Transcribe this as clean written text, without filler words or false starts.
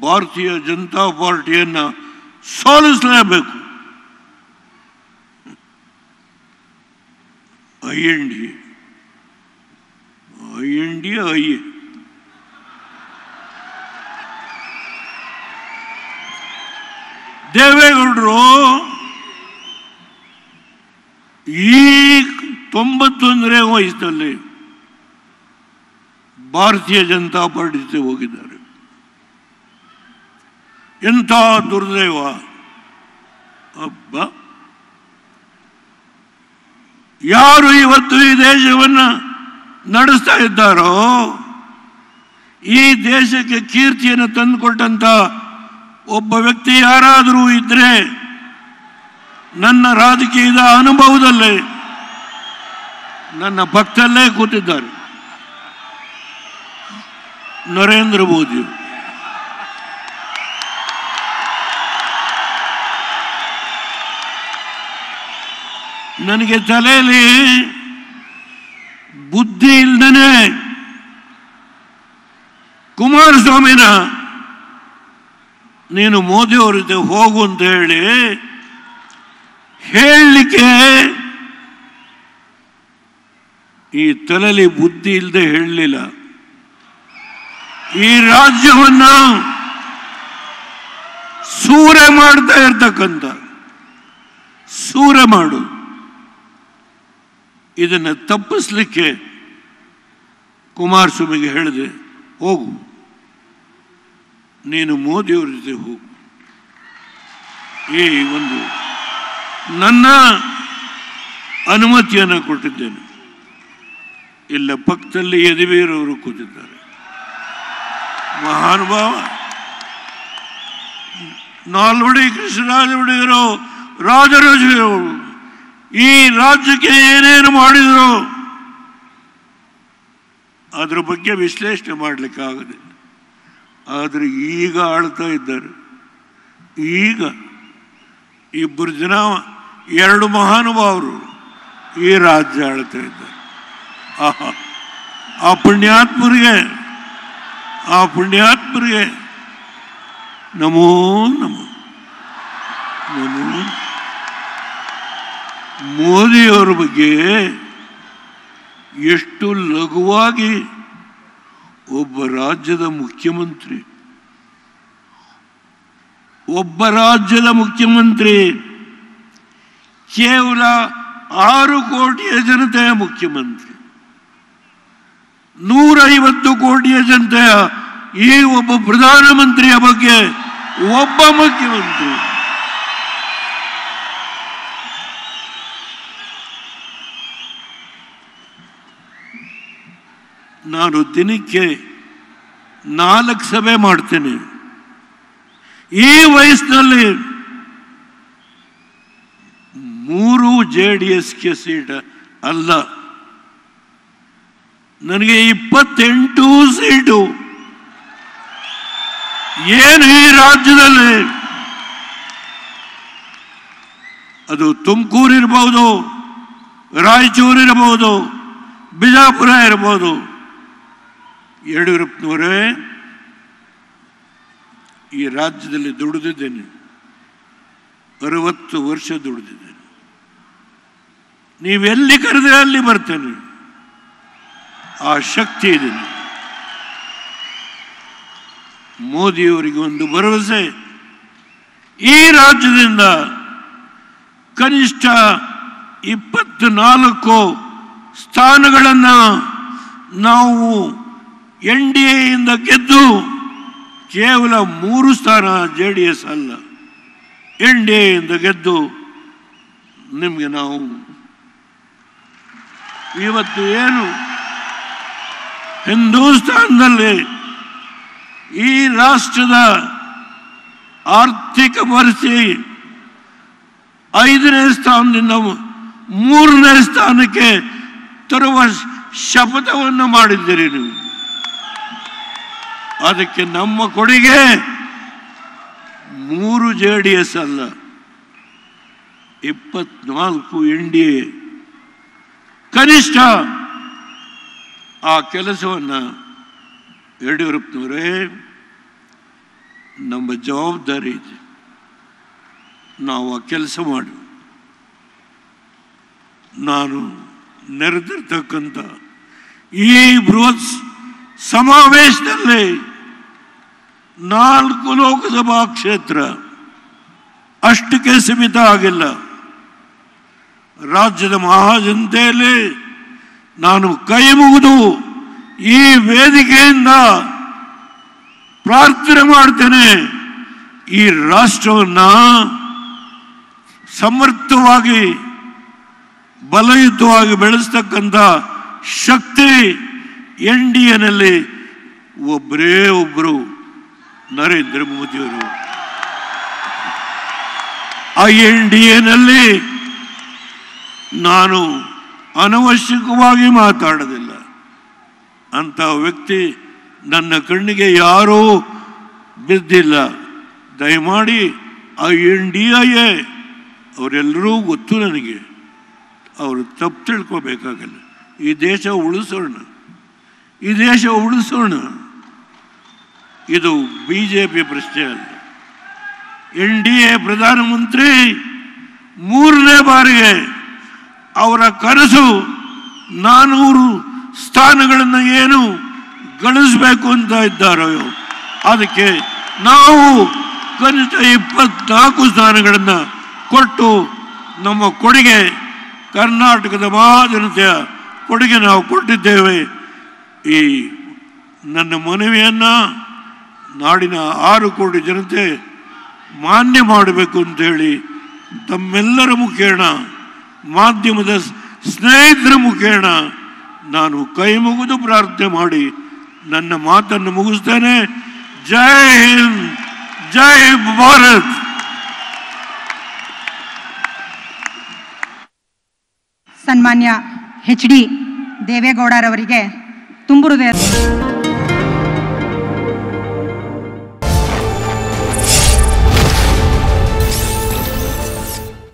ಭಾರತೀಯ ಜನತಾ ಪಾರ್ಟಿಯನ್ನು ಸೋಲಿಸಲೇಬೇಕು. ದೇವೇಗೌಡರು ಈ 91ನೇ ವಯಸ್ಸಿನಲ್ಲಿ ಭಾರತೀಯ ಜನತಾ ಪಾರ್ಟಿ ಜೊತೆ ಹೋಗಿದ್ದಾರೆ. ಎಂಥ ದುರ್ದೈವ! ಅಬ್ಬ, ಯಾರು ಇವತ್ತು ಈ ದೇಶವನ್ನು ನಡೆಸ್ತಾ ಇದ್ದಾರೋ, ಈ ದೇಶಕ್ಕೆ ಕೀರ್ತಿಯನ್ನು ತಂದುಕೊಟ್ಟಂತ ಒಬ್ಬ ವ್ಯಕ್ತಿ ಯಾರಾದರೂ ಇದ್ರೆ ನನ್ನ ರಾಜಕೀಯದ ಅನುಭವದಲ್ಲೇ ನನ್ನ ಪಕ್ಕದಲ್ಲೇ ಕೂತಿದ್ದಾರೆ, ನರೇಂದ್ರ ಮೋದಿ. ನನಗೆ ತಲೆಯಲ್ಲಿ ಬುದ್ಧಿ ಇಲ್ದೇನೆ ಕುಮಾರಸ್ವಾಮಿನ ನೀನು ಮೋದಿಯವ್ರ ಜೊತೆ ಹೋಗು ಅಂತ ಹೇಳಲಿಕ್ಕೆ ಈ ತಲೆಯಲ್ಲಿ ಬುದ್ಧಿ ಇಲ್ಲದೆ ಹೇಳಲಿಲ್ಲ. ಈ ರಾಜ್ಯವನ್ನ ಸೂರೆ ಮಾಡ್ತಾ ಇರ್ತಕ್ಕಂಥ ಸೂರೆ ಮಾಡು, ಇದನ್ನು ತಪ್ಪಿಸ್ಲಿಕ್ಕೆ ಕುಮಾರಸ್ವಾಮಿಗೆ ಹೇಳಿದೆ, ಹೋಗು, ನೀನು ಮೋದಿಯವ್ರ ಜೊತೆ ಹೋಗು. ಈ ಒಂದು ನನ್ನ ಅನುಮತಿಯನ್ನು ಕೊಟ್ಟಿದ್ದೇನೆ. ಇಲ್ಲ ಪಕ್ಕದಲ್ಲಿ ಯದುವೀರವರು ಕೂತಿದ್ದಾರೆ, ಮಹಾನುಭಾವ. ನಾಲ್ವಡಿ ಕೃಷ್ಣರಾಜ ಒಡೆಯರು, ರಾಜರಾಜರು ಈ ರಾಜ್ಯಕ್ಕೆ ಏನೇನು ಮಾಡಿದ್ರು ಅದರ ಬಗ್ಗೆ ವಿಶ್ಲೇಷಣೆ ಮಾಡಲಿಕ್ಕಾಗಲಿಲ್ಲ. ಆದರೆ ಈಗ ಆಳ್ತಾ ಇದ್ದಾರೆ. ಈಗ ಇಬ್ಬರು ಜನ, ಎರಡು ಮಹಾನುಭಾವರು ಈ ರಾಜ್ಯ ಆಳ್ತಾ ಇದ್ದಾರೆ. ಆ ಪುಣ್ಯಾತ್ಮರಿಗೆ ನಮೋ ನಮೋ ನಮೋ. ಮೋದಿಯವರ ಬಗ್ಗೆ ಎಷ್ಟು ಲಘುವಾಗಿ ಒಬ್ಬ ರಾಜ್ಯದ ಮುಖ್ಯಮಂತ್ರಿ ಕೇವಲ 6 ಕೋಟಿಯ ಜನತೆಯ ಮುಖ್ಯಮಂತ್ರಿ, 150 ಕೋಟಿಯ ಜನತೆಯ ಈ ಒಬ್ಬ ಪ್ರಧಾನಮಂತ್ರಿಯ ಬಗ್ಗೆ ಒಬ್ಬ ಮುಖ್ಯಮಂತ್ರಿ. ನಾನು ದಿನಕ್ಕೆ 4 ಸಭೆ ಮಾಡ್ತೇನೆ. ಈ ವಯಸ್ಸಿನಲ್ಲಿ 3 JDSಗೆ ಸೀಟ್ ಅಲ್ಲ, ನನಗೆ 28 ಸೀಟು. ಏನು ಈ ರಾಜ್ಯದಲ್ಲಿ, ಅದು ತುಮಕೂರು ಇರಬಹುದು, ರಾಯಚೂರು ಇರಬಹುದು, ಬಿಜಾಪುರ ಇರಬಹುದು. ಯಡಿಯೂರಪ್ಪನವರೇ, ಈ ರಾಜ್ಯದಲ್ಲಿ ದುಡಿದಿದ್ದೇನೆ, 60 ವರ್ಷ ದುಡಿದಿದ್ದೇನೆ. ನೀವೆಲ್ಲಿ ಕರೆದ್ರೆ ಅಲ್ಲಿ ಬರ್ತೇನೆ, ಆ ಶಕ್ತಿ ಇದೆ. ಮೋದಿಯವರಿಗೆ ಒಂದು ಭರವಸೆ, ಈ ರಾಜ್ಯದಿಂದ ಕನಿಷ್ಠ 24 ಸ್ಥಾನಗಳನ್ನು ನಾವು NDAಯಿಂದ ಗೆದ್ದು, ಕೇವಲ 3 ಸ್ಥಾನ JDS ಅಲ್ಲ, NDAಯಿಂದ ಗೆದ್ದು ನಿಮಗೆ ನಾವು ಇವತ್ತು ಏನು ಹಿಂದೂಸ್ತಾನದಲ್ಲಿ ಈ ರಾಷ್ಟ್ರದ ಆರ್ಥಿಕ ಪರಿಸ್ಥಿತಿ 5ನೇ ಸ್ಥಾನದಿಂದ 3ನೇ ಸ್ಥಾನಕ್ಕೆ ತರುವ ಶಪಥವನ್ನು ಮಾಡಿದ್ದೀರಿ ನೀವು. ಅದಕ್ಕೆ ನಮ್ಮ ಕೊಡುಗೆ 3 JDS ಅಲ್ಲ, 24 NDA. ಕನಿಷ್ಠ ಆ ಕೆಲಸವನ್ನು ಯಡಿಯೂರಪ್ಪನವರೇ ನಮ್ಮ ಜವಾಬ್ದಾರಿ ಇದೆ. ನಾವು ಆ ಕೆಲಸ ಮಾಡಿ ನಾನು ನೆರೆದಿರ್ತಕ್ಕಂಥ ಈ ಬೃಹತ್ ಸಮಾವೇಶದಲ್ಲಿ 4 ಲೋಕಸಭಾ ಕ್ಷೇತ್ರ ಅಷ್ಟಕ್ಕೆ ಸೀಮಿತ ಆಗಿಲ್ಲ. ರಾಜ್ಯದ ಮಹಾಜನತೆಯಲ್ಲಿ ನಾನು ಕೈ ಮುಗಿದು ಈ ವೇದಿಕೆಯಿಂದ ಪ್ರಾರ್ಥನೆ ಮಾಡ್ತೇನೆ. ಈ ರಾಷ್ಟ್ರವನ್ನು ಸಮರ್ಥವಾಗಿ ಬಲಯುತವಾಗಿ ಬೆಳೆಸ್ತಕ್ಕಂಥ ಶಕ್ತಿ NDAನಲ್ಲಿ ಒಬ್ಬರೇ ಒಬ್ಬರು ನರೇಂದ್ರ ಮೋದಿಯವರು. ಆ NDAನಲ್ಲಿ ನಾನು ಅನವಶ್ಯಕವಾಗಿ ಮಾತಾಡೋದಿಲ್ಲ. ಅಂಥ ವ್ಯಕ್ತಿ ನನ್ನ ಕಣ್ಣಿಗೆ ಯಾರೂ ಬಿದ್ದಿಲ್ಲ. ದಯಮಾಡಿ ಆ NDA ಅವರೆಲ್ಲರೂ ಗೊತ್ತು ನನಗೆ. ಅವರು ತಪ್ಪು ತಿಳ್ಕೋಬೇಕಾಗಲ್ಲ. ಈ ದೇಶ ಉಳಿಸೋಣ, ಈ ದೇಶ ಉಳಿಸೋಣ. ಇದು BJP ಪ್ರಶ್ನೆ ಅಲ್ಲ. NDA ಪ್ರಧಾನಮಂತ್ರಿ 3ನೇ ಬಾರಿಗೆ ಅವರ ಕನಸು 400 ಸ್ಥಾನಗಳನ್ನು ಏನು ಗಳಿಸಬೇಕು ಅಂತ ಇದ್ದಾರೋ ಅದಕ್ಕೆ ನಾವು ಕನಿಷ್ಠ 24 ಸ್ಥಾನಗಳನ್ನು ಕೊಟ್ಟು ನಮ್ಮ ಕೊಡುಗೆ, ಕರ್ನಾಟಕದ ಮಹಾಜನತೆಯ ಕೊಡುಗೆ ನಾವು ಕೊಟ್ಟಿದ್ದೇವೆ. ಈ ನನ್ನ ಮನವಿಯನ್ನು ನಾಡಿನ 6 ಕೋಟಿ ಜನತೆ ಮಾನ್ಯ ಮಾಡಬೇಕು ಅಂತೇಳಿ ತಮ್ಮೆಲ್ಲರ ಮುಖೇನ, ಮಾಧ್ಯಮದ ಸ್ನೇಹಿತರ ಮುಖೇನ ನಾನು ಕೈ ಮುಗಿದು ಪ್ರಾರ್ಥನೆ ಮಾಡಿ ನನ್ನ ಮಾತನ್ನು ಮುಗಿಸ್ತೇನೆ. ಜೈ ಹಿಂದ್, ಜೈ ಭಾರತ್. ಸನ್ಮಾನ್ಯ HD ದೇವೇಗೌಡರವರಿಗೆ ತುಂಬು ಹೃದಯ